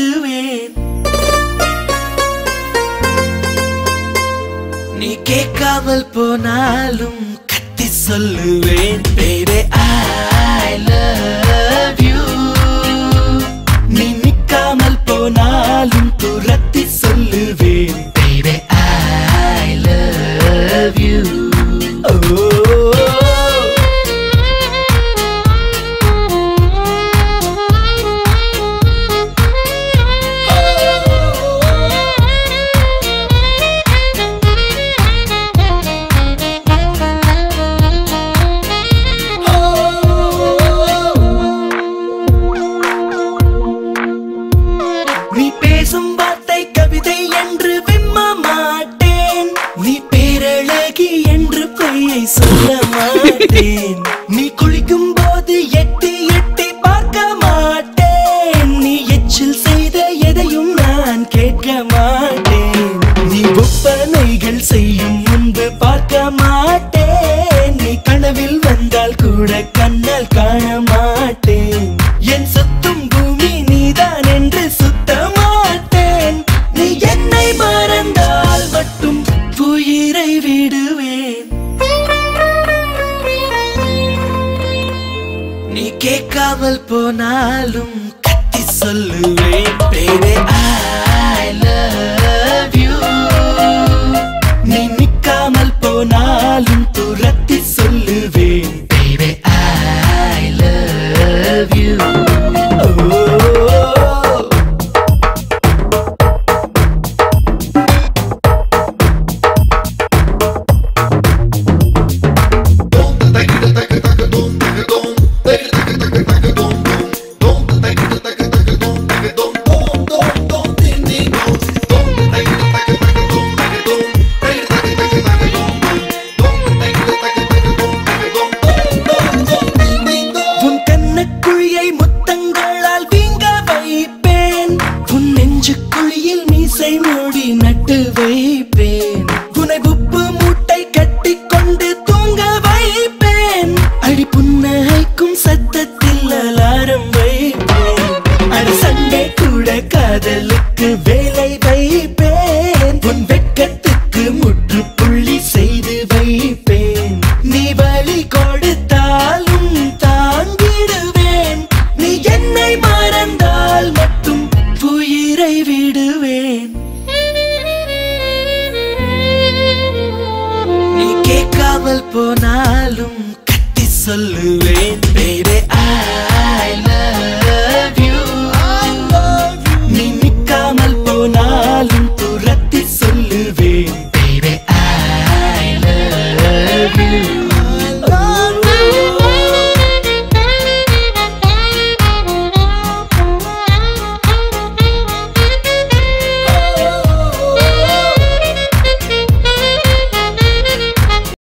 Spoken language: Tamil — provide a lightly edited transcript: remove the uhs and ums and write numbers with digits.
விடுவேன். நீ கேட்காமல் போனாலும் கத்தி சொல்லுவேன். Baby I love you. நீ நிக்காமல் போனாலும் துரத்தி சொல்லுவேன். Baby I love you. நீ பேசும் வார்த்தை கவிதை என்று விம்ம மாட்டேன். நீ பேரழகி என்று பொய்யை சொல்ல மாட்டேன். நீ குளிக்கும் போது எட்டி எட்டி பார்க்க மாட்டேன். நீ எச்சில் செய்த எதையும் நான் கேட்க மாட்டேன். நீ ஒப்பனைகள் செய்யும் முன்பு பார்க்க மாட்டேன். நீ கனவில் வந்தால் கூட கண்ணால் காண மாட்டேன். என் சுத்தும் பூமி நீதான் என்று சுத்த மாட்டேன். நீ என்னை மறந்தால் மட்டும் உயிரை விடுவேன். நீ கேட்காமல் போனாலும் கத்தி சொல்லுவேன். Baby I love you. நீ நிக்காமல் போனாலும் துரத்தி சொல்லுவேன். Baby I love you. முத்தங்களால் வீங்க வைப்பேன். உன் நெஞ்சு குழியில் மீசை மூடி நட்டு வைப்பேன். உன்னை உப்பு மூட்டை கட்டி கொண்டு தூங்க வைப்பேன். அடி புன்னகைக்கும் சத்தத்தில் அலாரம் வைப்பேன். அடி சண்டை கூட காதலுக்கு வேலை வைப்பேன். உன்